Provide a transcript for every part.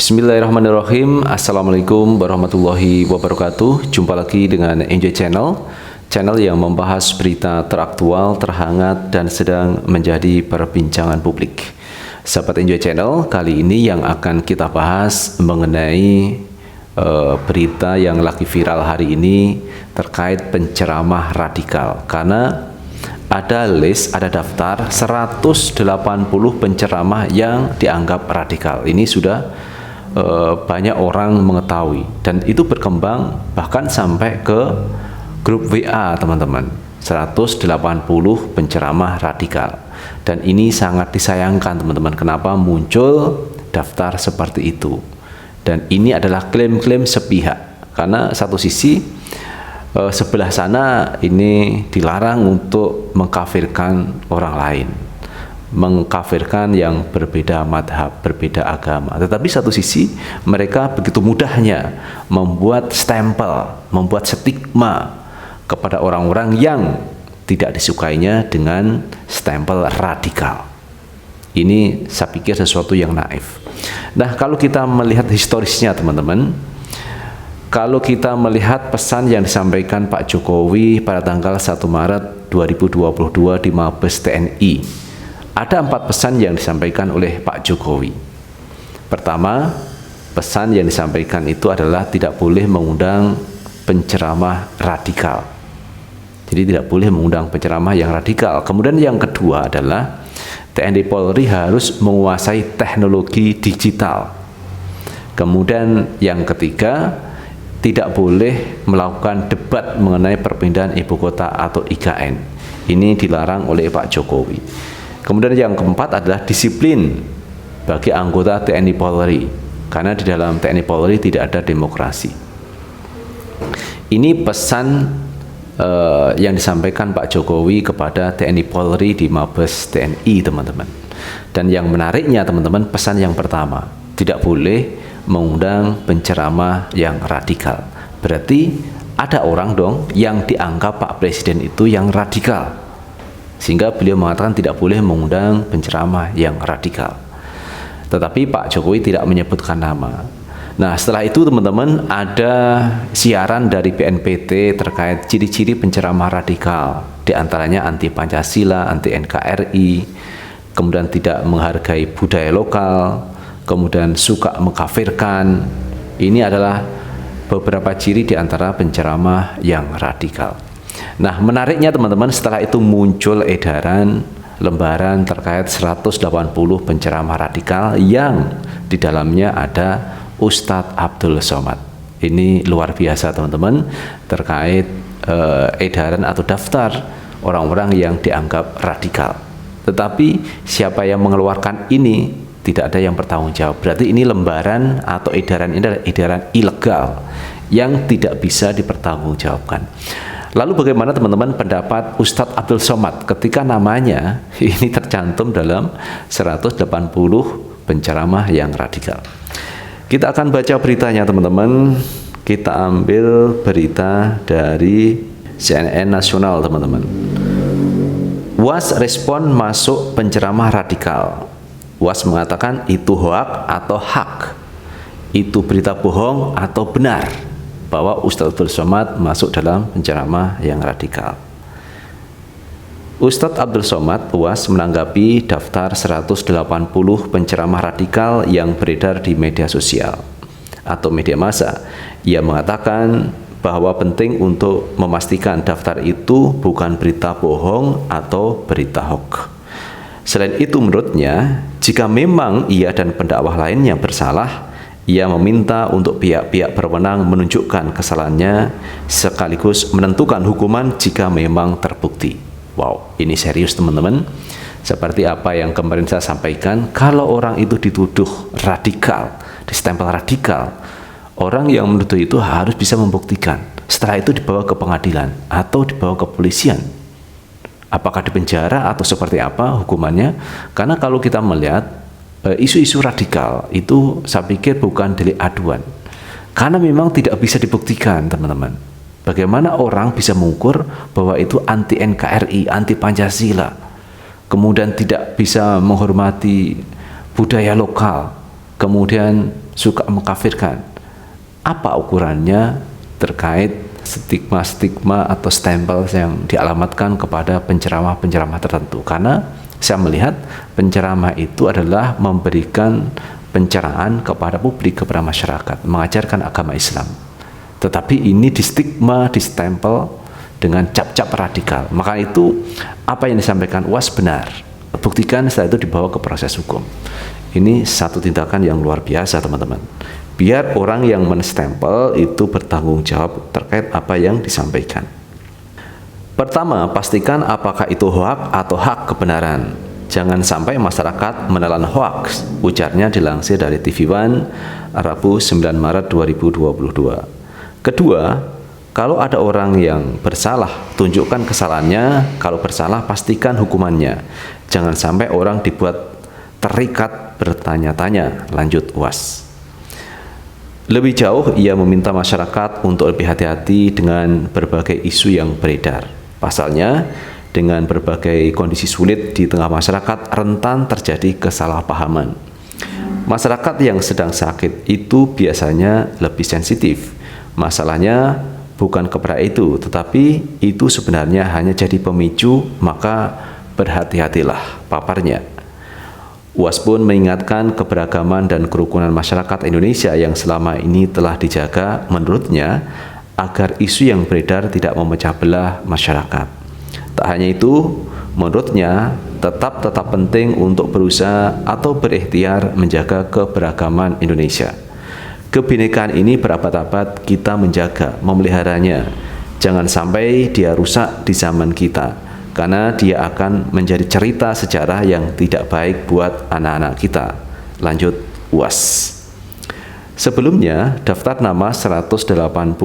Bismillahirrahmanirrahim. Assalamualaikum warahmatullahi wabarakatuh. Jumpa lagi dengan Enjoy Channel, channel yang membahas berita teraktual, terhangat, dan sedang menjadi perbincangan publik. Sahabat Enjoy Channel, kali ini yang akan kita bahas mengenai berita yang lagi viral hari ini terkait penceramah radikal. Karena ada list, ada daftar 180 penceramah yang dianggap radikal. Ini sudah banyak orang mengetahui, dan itu berkembang bahkan sampai ke grup WA teman-teman. 180 penceramah radikal, dan ini sangat disayangkan teman-teman. Kenapa muncul daftar seperti itu? Dan ini adalah klaim-klaim sepihak, karena satu sisi sebelah sana ini dilarang untuk mengkafirkan orang lain, mengkafirkan yang berbeda madhab, berbeda agama. Tetapi satu sisi mereka begitu mudahnya membuat stempel, membuat stigma kepada orang-orang yang tidak disukainya dengan stempel radikal. Ini saya pikir sesuatu yang naif. Nah, kalau kita melihat historisnya teman-teman, kalau kita melihat pesan yang disampaikan Pak Jokowi pada tanggal 1 Maret 2022 di Mabes TNI, ada 4 pesan yang disampaikan oleh Pak Jokowi. Pertama, pesan yang disampaikan itu adalah tidak boleh mengundang penceramah radikal. Jadi tidak boleh mengundang penceramah yang radikal. Kemudian yang kedua adalah TNI Polri harus menguasai teknologi digital. Kemudian yang ketiga, tidak boleh melakukan debat mengenai perpindahan ibu kota atau IKN. Ini dilarang oleh Pak Jokowi. Kemudian yang keempat adalah disiplin bagi anggota TNI Polri, karena di dalam TNI Polri tidak ada demokrasi. Ini pesan yang disampaikan Pak Jokowi kepada TNI Polri di Mabes TNI teman-teman. Dan yang menariknya teman-teman, pesan yang pertama, tidak boleh mengundang penceramah yang radikal. Berarti ada orang dong yang dianggap Pak Presiden itu yang radikal, sehingga beliau mengatakan tidak boleh mengundang penceramah yang radikal. Tetapi Pak Jokowi tidak menyebutkan nama. Nah, setelah itu teman-teman, ada siaran dari BNPT terkait ciri-ciri penceramah radikal. Di antaranya anti Pancasila, anti NKRI, kemudian tidak menghargai budaya lokal, kemudian suka mengkafirkan. Ini adalah beberapa ciri di antara penceramah yang radikal. Nah, menariknya teman-teman, setelah itu muncul edaran lembaran terkait 180 penceramah radikal yang di dalamnya ada Ustadz Abdul Somad. Ini luar biasa teman-teman, terkait edaran atau daftar orang-orang yang dianggap radikal. Tetapi siapa yang mengeluarkan ini tidak ada yang bertanggung jawab. Berarti ini lembaran atau edaran ini adalah edaran ilegal yang tidak bisa dipertanggungjawabkan. Lalu bagaimana teman-teman pendapat Ustadz Abdul Somad ketika namanya ini tercantum dalam 180 penceramah yang radikal? Kita akan baca beritanya teman-teman. Kita ambil berita dari CNN Nasional teman-teman. UAS respon masuk penceramah radikal. UAS mengatakan itu hoak atau hak, itu berita bohong atau benar bahwa Ustadz Abdul Somad masuk dalam penceramah yang radikal. Ustadz Abdul Somad UAS menanggapi daftar 180 penceramah radikal yang beredar di media sosial atau media massa. Ia mengatakan bahwa penting untuk memastikan daftar itu bukan berita bohong atau berita hoax. Selain itu menurutnya, jika memang ia dan pendakwah lain yang bersalah, ia meminta untuk pihak-pihak berwenang menunjukkan kesalahannya sekaligus menentukan hukuman jika memang terbukti. Wow, ini serius teman-teman. Seperti apa yang kemarin saya sampaikan, kalau orang itu dituduh radikal, distempel radikal, orang yang menuduh itu harus bisa membuktikan. Setelah itu dibawa ke pengadilan atau dibawa ke polisian. Apakah di penjara atau seperti apa hukumannya? Karena kalau kita melihat isu-isu radikal itu, saya pikir bukan delik aduan, karena memang tidak bisa dibuktikan teman-teman. Bagaimana orang bisa mengukur bahwa itu anti NKRI, anti Pancasila, kemudian tidak bisa menghormati budaya lokal, kemudian suka mengkafirkan. Apa ukurannya terkait stigma-stigma atau stempel yang dialamatkan kepada penceramah-penceramah tertentu? Karena saya melihat penceramah itu adalah memberikan pencerahan kepada publik, kepada masyarakat, mengajarkan agama Islam. Tetapi ini distigma, distempel dengan cap-cap radikal. Maka itu apa yang disampaikan UAS benar. Buktikan, setelah itu dibawa ke proses hukum. Ini satu tindakan yang luar biasa, teman-teman. Biar orang yang menstempel itu bertanggung jawab terkait apa yang disampaikan. Pertama, pastikan apakah itu hoak atau hak kebenaran. Jangan sampai masyarakat menelan hoaks, ujarnya dilansir dari TV One, Rabu 9 Maret 2022. Kedua, kalau ada orang yang bersalah, tunjukkan kesalahannya. Kalau bersalah, pastikan hukumannya. Jangan sampai orang dibuat terikat bertanya-tanya, lanjut UAS. Lebih jauh, ia meminta masyarakat untuk lebih hati-hati dengan berbagai isu yang beredar. Pasalnya, dengan berbagai kondisi sulit di tengah masyarakat, rentan terjadi kesalahpahaman. Masyarakat yang sedang sakit itu biasanya lebih sensitif. Masalahnya bukan kepada itu, tetapi itu sebenarnya hanya jadi pemicu, maka berhati-hatilah, paparnya. UAS pun mengingatkan keberagaman dan kerukunan masyarakat Indonesia yang selama ini telah dijaga menurutnya agar isu yang beredar tidak memecah belah masyarakat. Tak hanya itu, menurutnya tetap penting untuk berusaha atau berikhtiar menjaga keberagaman Indonesia. Kebinekaan ini berabad-abad kita menjaga, memeliharanya. Jangan sampai dia rusak di zaman kita, karena dia akan menjadi cerita sejarah yang tidak baik buat anak-anak kita. Lanjut UAS. Sebelumnya, daftar nama 180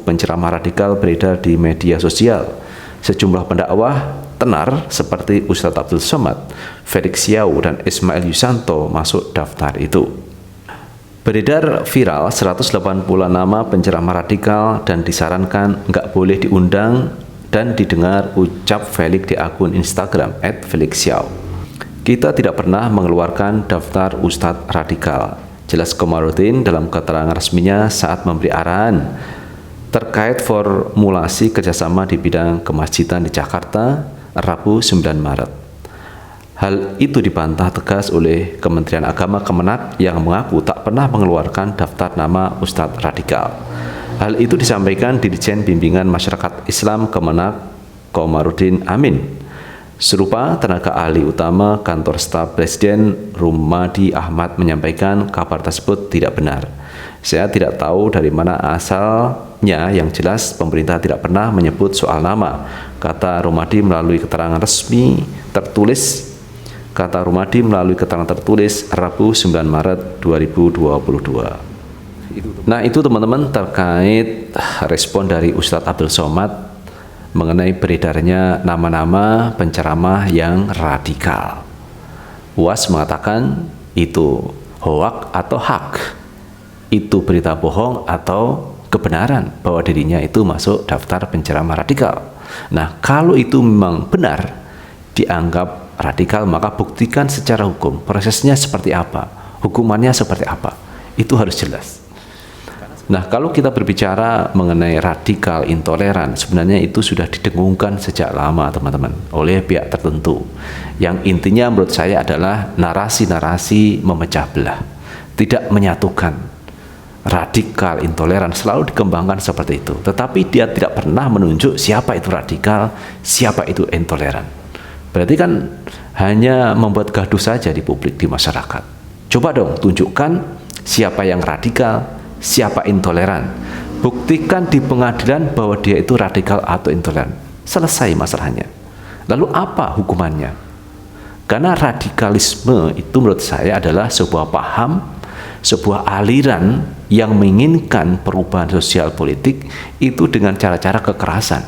penceramah radikal beredar di media sosial. Sejumlah pendakwah tenar seperti Ustadz Abdul Somad, Felix Yau, dan Ismail Yusanto masuk daftar itu. Beredar viral 180 nama penceramah radikal dan disarankan nggak boleh diundang dan didengar, ucap Felix di akun Instagram @FelixYao. Kita tidak pernah mengeluarkan daftar Ustadz radikal, jelas Komarudin dalam keterangan resminya saat memberi arahan terkait formulasi kerjasama di bidang kemasjidan di Jakarta, Rabu 9 Maret. Hal itu dibantah tegas oleh Kementerian Agama Kemenak yang mengaku tak pernah mengeluarkan daftar nama Ustadz radikal. Hal itu disampaikan Dirjen Bimbingan Masyarakat Islam Kemenak Komarudin Amin. Serupa, tenaga ahli utama Kantor Staf Presiden Rumadi Ahmad menyampaikan kabar tersebut tidak benar. Saya tidak tahu dari mana asalnya, yang jelas pemerintah tidak pernah menyebut soal nama, kata Rumadi melalui keterangan resmi tertulis. Kata Rumadi melalui keterangan tertulis Rabu 9 Maret 2022. Nah, itu teman-teman terkait respon dari Ustadz Abdul Somad mengenai beredarnya nama-nama penceramah yang radikal. UAS mengatakan itu hoak atau hak, itu berita bohong atau kebenaran bahwa dirinya itu masuk daftar penceramah radikal. Nah, kalau itu memang benar dianggap radikal, maka buktikan secara hukum prosesnya seperti apa, hukumannya seperti apa, itu harus jelas. Nah, kalau kita berbicara mengenai radikal, intoleran, sebenarnya itu sudah didengungkan sejak lama, teman-teman, oleh pihak tertentu. Yang intinya menurut saya adalah narasi-narasi memecah belah, tidak menyatukan. Radikal, intoleran selalu dikembangkan seperti itu, tetapi dia tidak pernah menunjuk siapa itu radikal, siapa itu intoleran. Berarti kan hanya membuat gaduh saja di publik, di masyarakat. Coba dong tunjukkan siapa yang radikal, siapa intoleran. Buktikan di pengadilan bahwa dia itu radikal atau intoleran. Selesai masalahnya. Lalu apa hukumannya? Karena radikalisme itu menurut saya adalah sebuah paham, sebuah aliran yang menginginkan perubahan sosial politik itu dengan cara-cara kekerasan.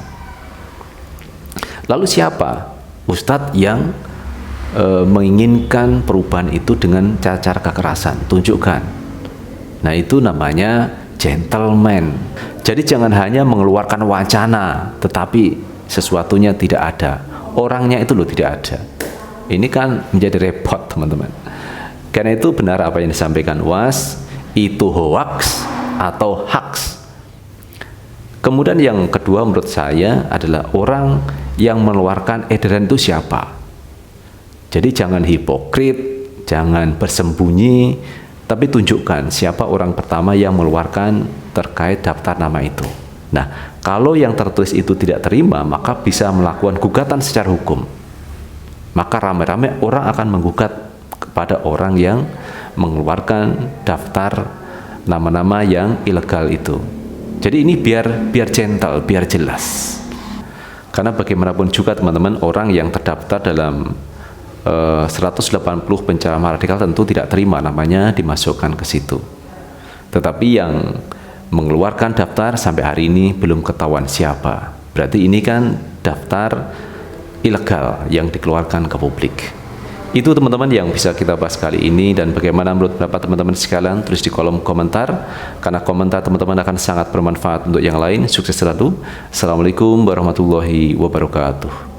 Lalu siapa Ustadz yang menginginkan perubahan itu dengan cara-cara kekerasan? Tunjukkan. Nah, itu namanya gentleman. Jadi jangan hanya mengeluarkan wacana tetapi sesuatunya tidak ada, orangnya itu loh tidak ada. Ini kan menjadi repot, teman-teman. Karena itu benar apa yang disampaikan UAS, itu hoax atau hoax. Kemudian yang kedua menurut saya adalah orang yang mengeluarkan edaran itu siapa. Jadi jangan hipokrit, jangan bersembunyi, tapi tunjukkan siapa orang pertama yang mengeluarkan terkait daftar nama itu. Nah, kalau yang tertulis itu tidak terima, maka bisa melakukan gugatan secara hukum. Maka rame-rame orang akan menggugat kepada orang yang mengeluarkan daftar nama-nama yang ilegal itu. Jadi ini biar gentle, biar jelas. Karena bagaimanapun juga teman-teman, orang yang terdaftar dalam 180 penceramah radikal tentu tidak terima namanya dimasukkan ke situ. Tetapi yang mengeluarkan daftar sampai hari ini belum ketahuan siapa. Berarti ini kan daftar ilegal yang dikeluarkan ke publik. Itu teman-teman yang bisa kita bahas kali ini, dan bagaimana menurut pendapat teman-teman sekalian tulis di kolom komentar, karena komentar teman-teman akan sangat bermanfaat untuk yang lain. Sukses selalu. Assalamualaikum warahmatullahi wabarakatuh.